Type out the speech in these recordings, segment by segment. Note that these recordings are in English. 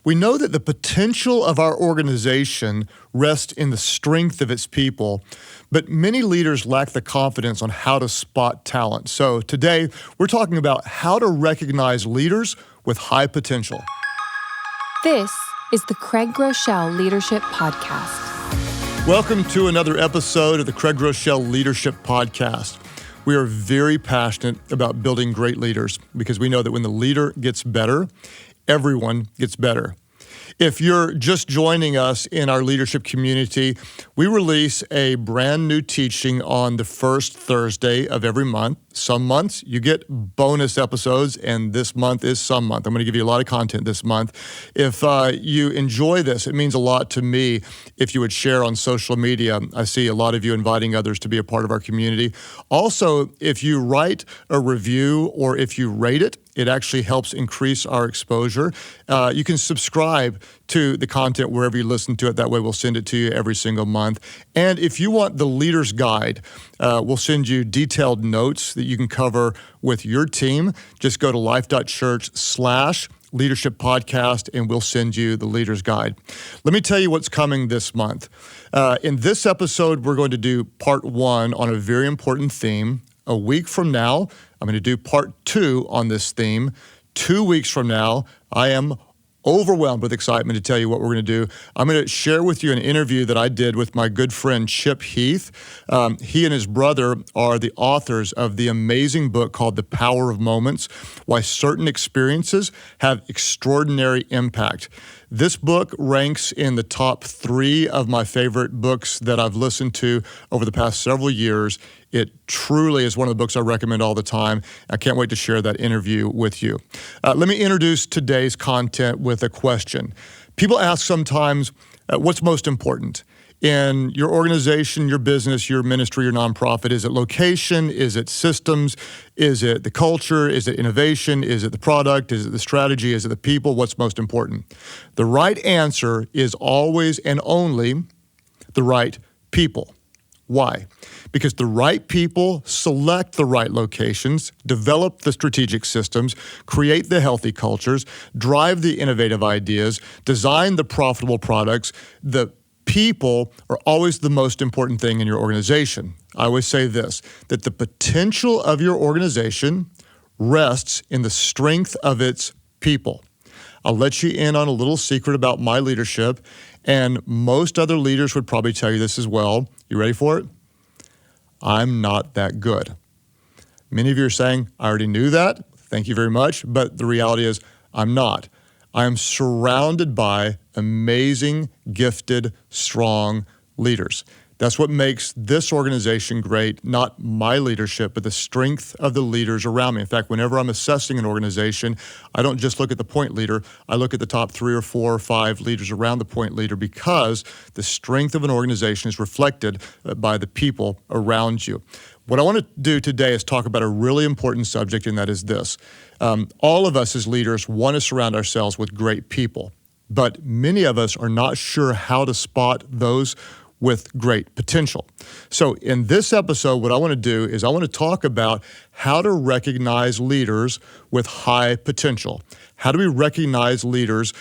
We know that the potential of our organization rests in the strength of its people, but many leaders lack the confidence on how to spot talent. So today, we're talking about how to recognize leaders with high potential. This is the Craig Groeschel Leadership Podcast. Welcome to another episode of the Craig Groeschel Leadership Podcast. We are very passionate about building great leaders because we know that when the leader gets better, everyone gets better. If you're just joining us in our leadership community, we release a brand new teaching on the first Thursday of every month. Some months you get bonus episodes, and this month is some month. I'm going to give you a lot of content this month. If you enjoy this, it means a lot to me if you would share on social media. I see a lot of you inviting others to be a part of our community. Also, if you write a review or if you rate it, it actually helps increase our exposure. You can subscribe to the content wherever you listen to it. That way we'll send it to you every single month. And if you want the Leader's Guide, we'll send you detailed notes that you can cover with your team. Just go to Life.Church/Leadership Podcast, and we'll send you the Leader's Guide. Let me tell you what's coming this month. In this episode, we're going to do part 1 on a very important theme. A week from now, I'm going to do part 2 on this theme. 2 weeks from now, I am overwhelmed with excitement to tell you what we're going to do. I'm going to share with you an interview that I did with my good friend Chip Heath. He and his brother are the authors of the amazing book called The Power of Moments: Why Certain Experiences Have Extraordinary Impact. This book ranks in the top 3 of my favorite books that I've listened to over the past several years. It truly is one of the books I recommend all the time. I can't wait to share that interview with you. Let me introduce today's content with a question. People ask sometimes, what's most important? In your organization, your business, your ministry, your nonprofit, is it location? Is it systems? Is it the culture? Is it innovation? Is it the product? Is it the strategy? Is it the people? What's most important? The right answer is always and only the right people. Why? Because the right people select the right locations, develop the strategic systems, create the healthy cultures, drive the innovative ideas, design the profitable products. The people are always the most important thing in your organization. I always say this, that the potential of your organization rests in the strength of its people. I'll let you in on a little secret about my leadership, and most other leaders would probably tell you this as well. You ready for it? I'm not that good. Many of you are saying, I already knew that. Thank you very much. But the reality is, I'm not. I am surrounded by amazing, gifted, strong leaders. That's what makes this organization great, not my leadership, but the strength of the leaders around me. In fact, whenever I'm assessing an organization, I don't just look at the point leader. I look at the top 3 or 4 or 5 leaders around the point leader, because the strength of an organization is reflected by the people around you. What I want to do today is talk about a really important subject, and that is this. All of us as leaders want to surround ourselves with great people, but many of us are not sure how to spot those with great potential. So in this episode, what I want to do is I want to talk about how to recognize leaders with high potential. How do we recognize leaders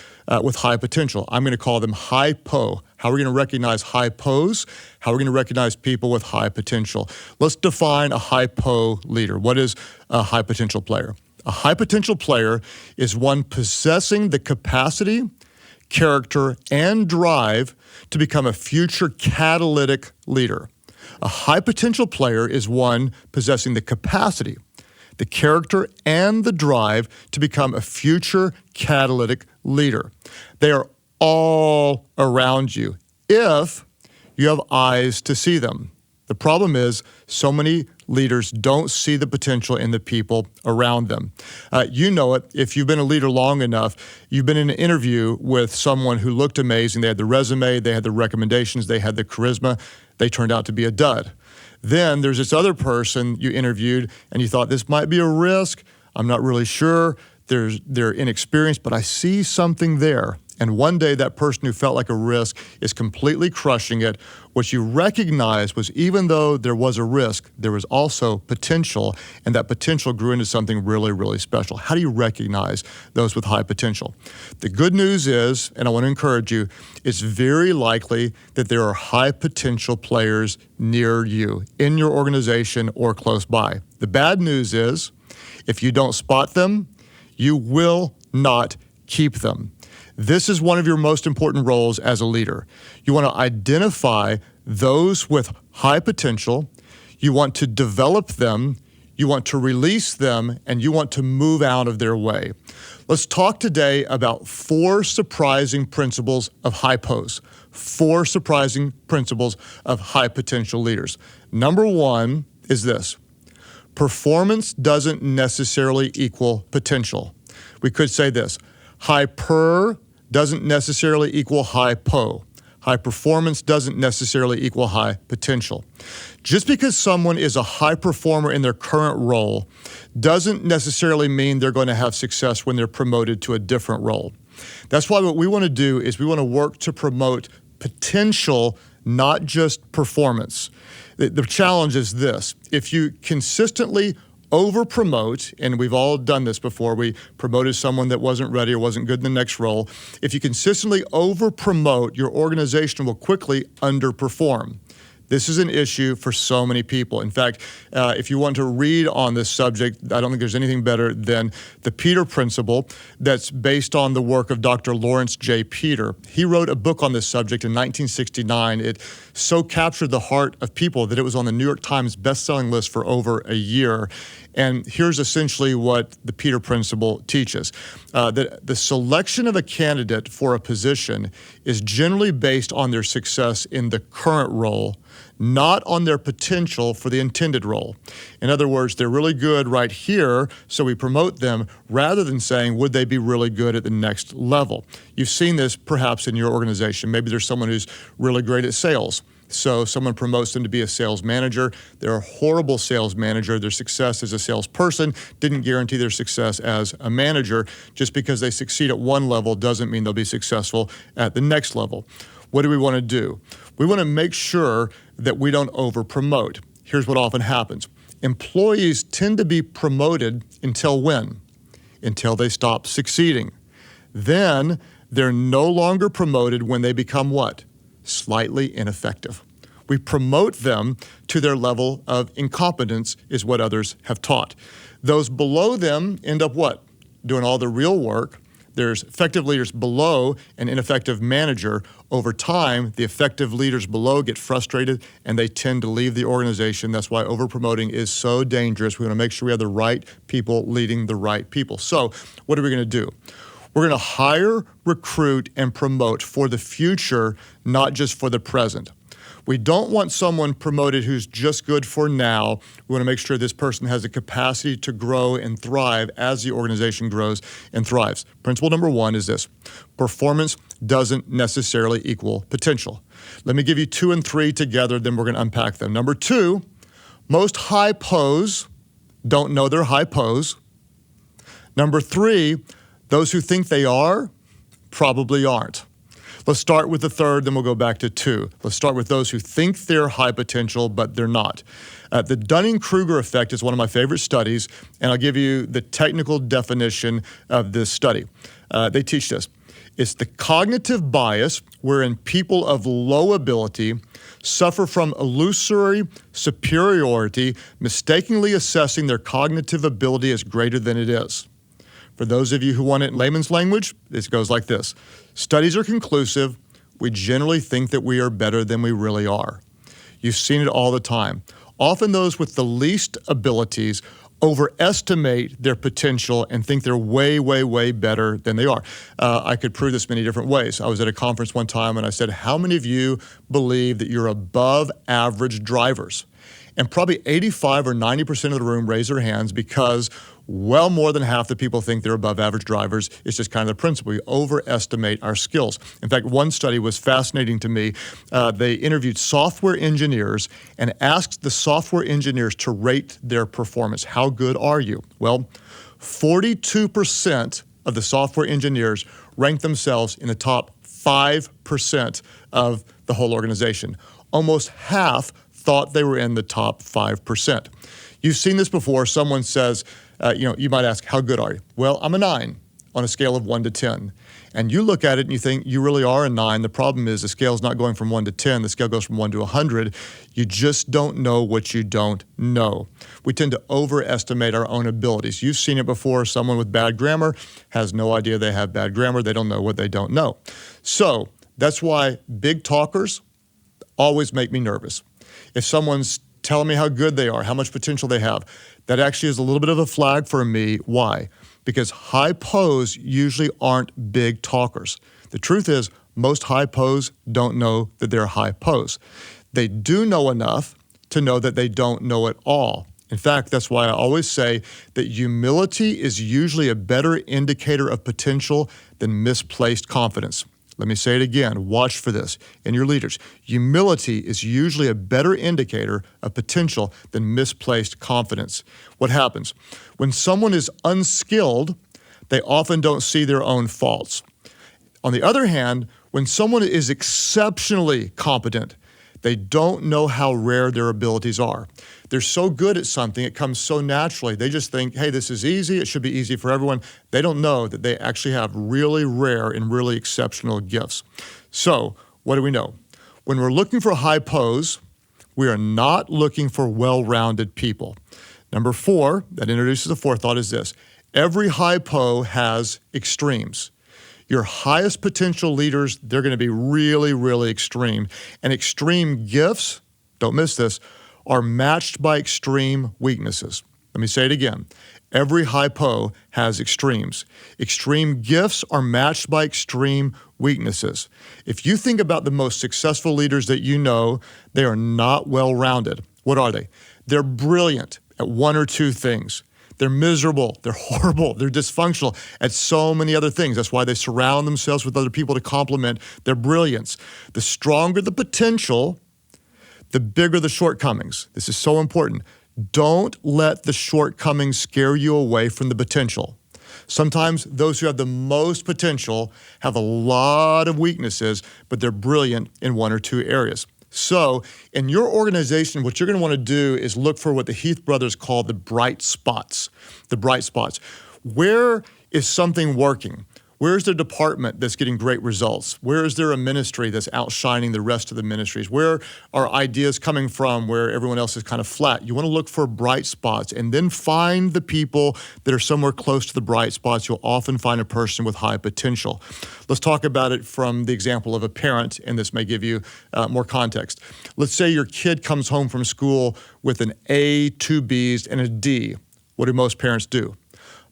with high potential? I'm going to call them high-pos. How are we going to recognize high-pos? How are we going to recognize people with high potential? Let's define a high-pos leader. What is a high-potential player? A high-potential player is one possessing the capacity, character, and drive to become a future catalytic leader. A high-potential player is one possessing the capacity, the character, and the drive to become a future catalytic leader. They are all around you if you have eyes to see them. The problem is so many leaders don't see the potential in the people around them. You know it. If you've been a leader long enough, you've been in an interview with someone who looked amazing. They had the resume, they had the recommendations, they had the charisma. They turned out to be a dud. Then there's this other person you interviewed and you thought, this might be a risk. I'm not really sure. They're inexperienced, but I see something there. And one day that person who felt like a risk is completely crushing it. What you recognized was even though there was a risk, there was also potential, and that potential grew into something really, really special. How do you recognize those with high potential? The good news is, and I want to encourage you, it's very likely that there are high potential players near you, in your organization or close by. The bad news is, if you don't spot them, you will not keep them. This is one of your most important roles as a leader. You want to identify those with high potential, you want to develop them, you want to release them, and you want to move out of their way. Let's talk today about 4 surprising principles of high-pos. 4 surprising principles of high potential leaders. Number 1 is this: performance doesn't necessarily equal potential. We could say this: high per doesn't necessarily equal high po. High performance doesn't necessarily equal high potential. Just because someone is a high performer in their current role doesn't necessarily mean they're going to have success when they're promoted to a different role. That's why what we want to do is we want to work to promote potential, not just performance. The challenge is this: if you consistently over-promote, and we've all done this before, we promoted someone that wasn't ready or wasn't good in the next role. If you consistently over-promote, your organization will quickly underperform. This is an issue for so many people. In fact, if you want to read on this subject, I don't think there's anything better than the Peter Principle that's based on the work of Dr. Lawrence J. Peter. He wrote a book on this subject in 1969. It so captured the heart of people that it was on the New York Times best-selling list for over a year. And here's essentially what the Peter Principle teaches. That the selection of a candidate for a position is generally based on their success in the current role, not on their potential for the intended role. In other words, they're really good right here, so we promote them, rather than saying, would they be really good at the next level? You've seen this perhaps in your organization. Maybe there's someone who's really great at sales. So someone promotes them to be a sales manager. They're a horrible sales manager. Their success as a salesperson didn't guarantee their success as a manager. Just because they succeed at one level doesn't mean they'll be successful at the next level. What do we want to do? We want to make sure that we don't over-promote. Here's what often happens. Employees tend to be promoted until when? Until they stop succeeding. Then they're no longer promoted when they become what? Slightly ineffective. We promote them to their level of incompetence, is what others have taught. Those below them end up what? Doing all the real work. There's effective leaders below an ineffective manager. Over time, the effective leaders below get frustrated and they tend to leave the organization. That's why over-promoting is so dangerous. We want to make sure we have the right people leading the right people. So what are we going to do? We're going to hire, recruit, and promote for the future, not just for the present. We don't want someone promoted who's just good for now. We want to make sure this person has the capacity to grow and thrive as the organization grows and thrives. Principle number 1 is this: performance doesn't necessarily equal potential. Let me give you 2 and 3 together, then we're going to unpack them. Number 2, most high-pos don't know they're high-pos. Number 3, those who think they are probably aren't. Let's start with the third, then we'll go back to 2. Let's start with those who think they're high potential, but they're not. The Dunning-Kruger effect is one of my favorite studies, and I'll give you the technical definition of this study. They teach this. It's the cognitive bias wherein people of low ability suffer from illusory superiority, mistakenly assessing their cognitive ability as greater than it is. For those of you who want it in layman's language, this goes like this. Studies are conclusive. We generally think that we are better than we really are. You've seen it all the time. Often those with the least abilities overestimate their potential and think they're way, way, way better than they are. I could prove this many different ways. I was at a conference one time and I said, how many of you believe that you're above average drivers? And probably 85 or 90% of the room raise their hands because well more than half the people think they're above average drivers. It's just kind of the principle. We overestimate our skills. In fact, one study was fascinating to me. They interviewed software engineers and asked the software engineers to rate their performance. How good are you? Well, 42% of the software engineers rank themselves in the top 5% of the whole organization. Almost half thought they were in the top 5%. You've seen this before. Someone says, you might ask, how good are you? Well, I'm a 9 on a scale of 1 to 10. And you look at it and you think you really are a 9. The problem is the scale's not going from 1 to 10. The scale goes from 1 to 100. You just don't know what you don't know. We tend to overestimate our own abilities. You've seen it before. Someone with bad grammar has no idea they have bad grammar. They don't know what they don't know. So that's why big talkers always make me nervous. If someone's telling me how good they are, how much potential they have, that actually is a little bit of a flag for me. Why? Because high-pos usually aren't big talkers. The truth is, most high-pos don't know that they're high-pos. They do know enough to know that they don't know it all. In fact, that's why I always say that humility is usually a better indicator of potential than misplaced confidence. Let me say it again. Watch for this in your leaders. Humility is usually a better indicator of potential than misplaced confidence. What happens? When someone is unskilled, they often don't see their own faults. On the other hand, when someone is exceptionally competent, they don't know how rare their abilities are. They're so good at something, it comes so naturally. They just think, hey, this is easy, it should be easy for everyone. They don't know that they actually have really rare and really exceptional gifts. So, what do we know? When we're looking for high-pos, we are not looking for well-rounded people. Number 4, that introduces the fourth thought, is this. Every high-po has extremes. Your highest potential leaders, they're going to be really, really extreme. And extreme gifts, don't miss this, are matched by extreme weaknesses. Let me say it again. Every high-po has extremes. Extreme gifts are matched by extreme weaknesses. If you think about the most successful leaders that you know, they are not well-rounded. What are they? They're brilliant at one or two things. They're miserable, they're horrible, they're dysfunctional at so many other things. That's why they surround themselves with other people to complement their brilliance. The stronger the potential, the bigger the shortcomings. This is so important. Don't let the shortcomings scare you away from the potential. Sometimes those who have the most potential have a lot of weaknesses, but they're brilliant in one or two areas. So in your organization, what you're going to want to do is look for what the Heath brothers call the bright spots. The bright spots. Where is something working? Where's the department that's getting great results? Where is there a ministry that's outshining the rest of the ministries? Where are ideas coming from where everyone else is kind of flat? You want to look for bright spots and then find the people that are somewhere close to the bright spots. You'll often find a person with high potential. Let's talk about it from the example of a parent, and this may give you more context. Let's say your kid comes home from school with an A, 2 Bs, and a D. What do most parents do?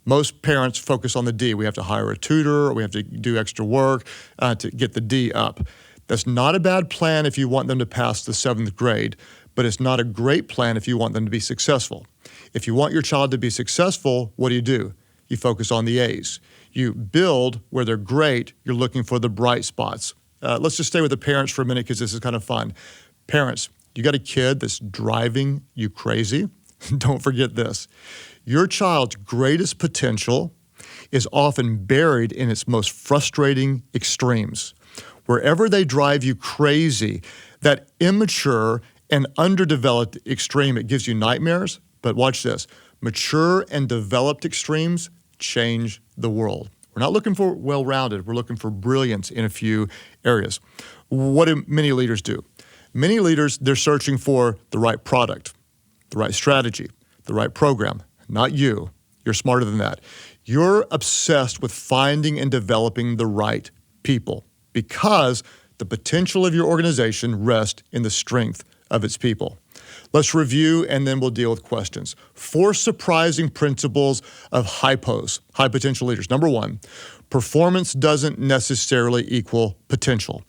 Most parents focus on the D. We have to hire a tutor, or we have to do extra work to get the D up. That's not a bad plan if you want them to pass the 7th grade, but it's not a great plan if you want them to be successful. If you want your child to be successful, what do? You focus on the A's. You build where they're great, you're looking for the bright spots. Let's just stay with the parents for a minute because this is kind of fun. Parents, you got a kid that's driving you crazy? Don't forget this. Your child's greatest potential is often buried in its most frustrating extremes. Wherever they drive you crazy, that immature and underdeveloped extreme, it gives you nightmares. But watch this. Mature and developed extremes change the world. We're not looking for well-rounded. We're looking for brilliance in a few areas. What do many leaders do? Many leaders, they're searching for the right product, the right strategy, the right program. Not you. You're smarter than that. You're obsessed with finding and developing the right people because the potential of your organization rests in the strength of its people. Let's review and then we'll deal with questions. 4 surprising principles of high-pos, high potential leaders. Number 1, performance doesn't necessarily equal potential.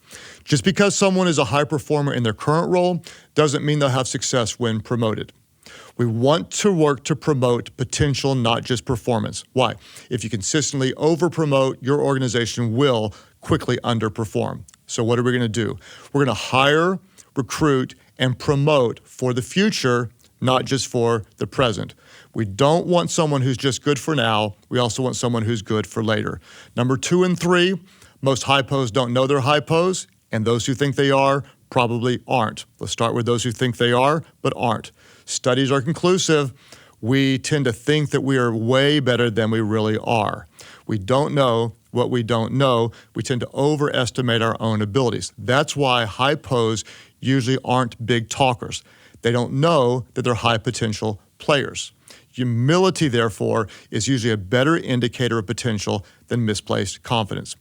Just because someone is a high performer in their current role doesn't mean they'll have success when promoted. We want to work to promote potential, not just performance. Why? If you consistently over-promote, your organization will quickly underperform. So what are we going to do? We're going to hire, recruit, and promote for the future, not just for the present. We don't want someone who's just good for now. We also want someone who's good for later. Number 2 and 3, most high-pos don't know they're high-pos, and those who think they are probably aren't. Let's start with those who think they are, but aren't. Studies are conclusive. We tend to think that we are way better than we really are. We don't know what we don't know. We tend to overestimate our own abilities. That's why high-pos usually aren't big talkers. They don't know that they're high-potential players. Humility, therefore, is usually a better indicator of potential than misplaced confidence.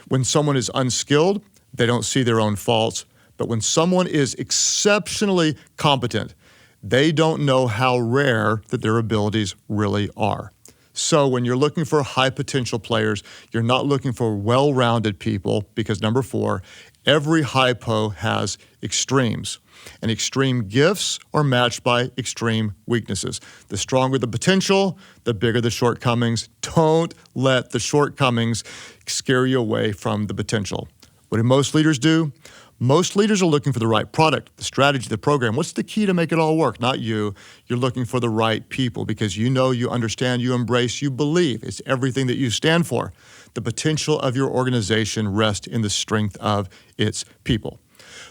When someone is unskilled, they don't see their own faults. But when someone is exceptionally competent, they don't know how rare that their abilities really are. So when you're looking for high potential players, you're not looking for well-rounded people because number 4, every high-po has extremes. And extreme gifts are matched by extreme weaknesses. The stronger the potential, the bigger the shortcomings. Don't let the shortcomings scare you away from the potential. What do most leaders do? Most leaders are looking for the right product, the strategy, the program. What's the key to make it all work? Not you. You're looking for the right people because you know, you understand, you embrace, you believe. It's everything that you stand for. The potential of your organization rests in the strength of its people.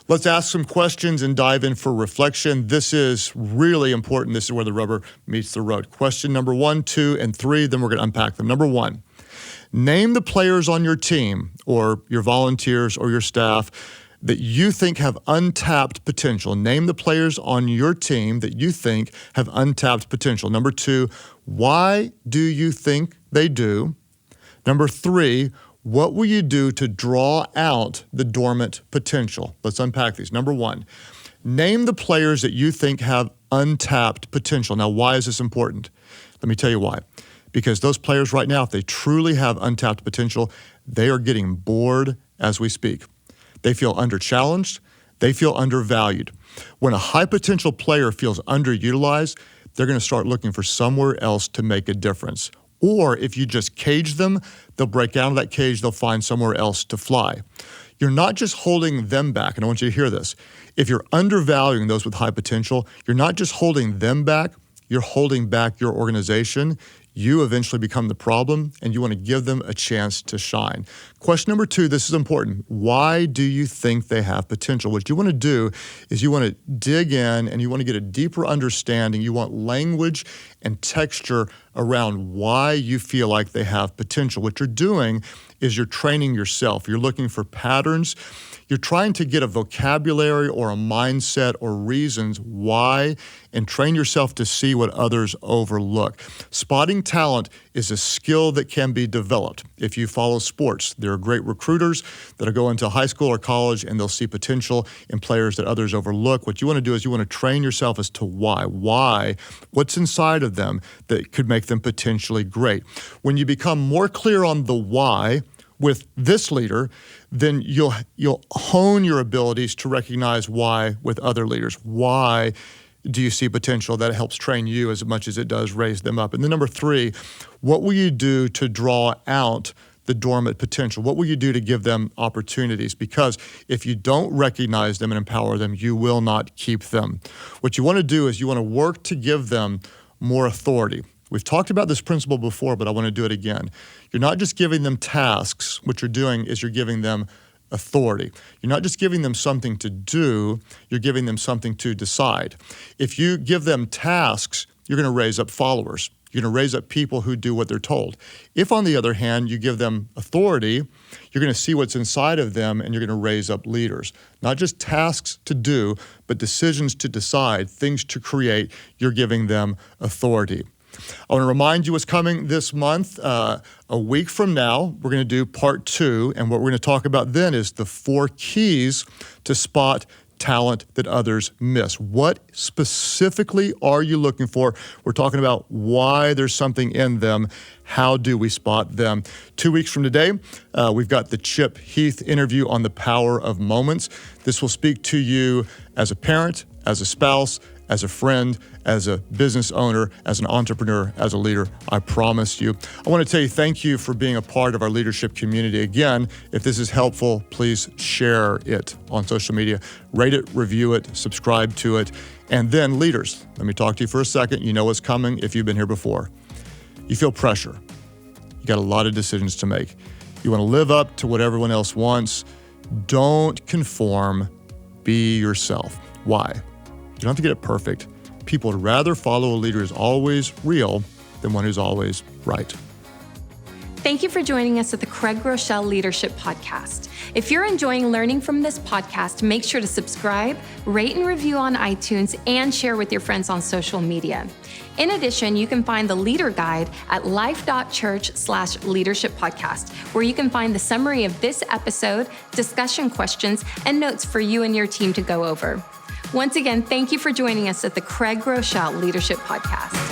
Let's ask some questions and dive in for reflection. This is really important. This is where the rubber meets the road. Question number 1, 2, and 3, then we're going to unpack them. Number 1, name the players on your team or your volunteers or your staff that you think have untapped potential. Name the players on your team that you think have untapped potential. Number 2, why do you think they do? Number 3, what will you do to draw out the dormant potential? Let's unpack these. Number 1, name the players that you think have untapped potential. Now, why is this important? Let me tell you why. Because those players right now, if they truly have untapped potential, they are getting bored as we speak. They feel under-challenged. They feel undervalued. When a high-potential player feels underutilized, they're going to start looking for somewhere else to make a difference. Or if you just cage them, they'll break out of that cage. They'll find somewhere else to fly. You're not just holding them back, and I want you to hear this. If you're undervaluing those with high potential, you're not just holding them back, you're holding back your organization. You eventually become the problem, and you want to give them a chance to shine. Question number 2, this is important. Why do you think they have potential? What you want to do is you want to dig in and you want to get a deeper understanding. You want language and texture around why you feel like they have potential. What you're doing is you're training yourself. You're looking for patterns. You're trying to get a vocabulary or a mindset or reasons why and train yourself to see what others overlook. Spotting talent is a skill that can be developed. If you follow sports, there are great recruiters that'll go into high school or college and they'll see potential in players that others overlook. What you want to do is you want to train yourself as to why. Why? What's inside of them that could make them potentially great? When you become more clear on the why, with this leader, then you'll hone your abilities to recognize why with other leaders. Why do you see potential? That helps train you as much as it does raise them up. And then number 3, what will you do to draw out the dormant potential? What will you do to give them opportunities? Because if you don't recognize them and empower them, you will not keep them. What you want to do is you want to work to give them more authority. We've talked about this principle before, but I want to do it again. You're not just giving them tasks. What you're doing is you're giving them authority. You're not just giving them something to do, you're giving them something to decide. If you give them tasks, you're going to raise up followers. You're going to raise up people who do what they're told. If, on the other hand, you give them authority, you're going to see what's inside of them and you're going to raise up leaders. Not just tasks to do, but decisions to decide, things to create. You're giving them authority. I want to remind you what's coming this month. A week from now, we're going to do part 2, and what we're going to talk about then is the 4 keys to spot talent that others miss. What specifically are you looking for? We're talking about why there's something in them. How do we spot them? 2 weeks from today, we've got the Chip Heath interview on the power of moments. This will speak to you as a parent, as a spouse, as a friend, as a business owner, as an entrepreneur, as a leader. I promise you. I want to tell you thank you for being a part of our leadership community. Again, if this is helpful, please share it on social media. Rate it, review it, subscribe to it. And then leaders, let me talk to you for a second. You know what's coming if you've been here before. You feel pressure. You got a lot of decisions to make. You want to live up to what everyone else wants. Don't conform. Be yourself. Why? You don't have to get it perfect. People would rather follow a leader who's always real than one who's always right. Thank you for joining us at the Craig Groeschel Leadership Podcast. If you're enjoying learning from this podcast, make sure to subscribe, rate and review on iTunes, and share with your friends on social media. In addition, you can find the Leader Guide at Life.Church/Leadership Podcast, where you can find the summary of this episode, discussion questions, and notes for you and your team to go over. Once again, thank you for joining us at the Craig Groeschel Leadership Podcast.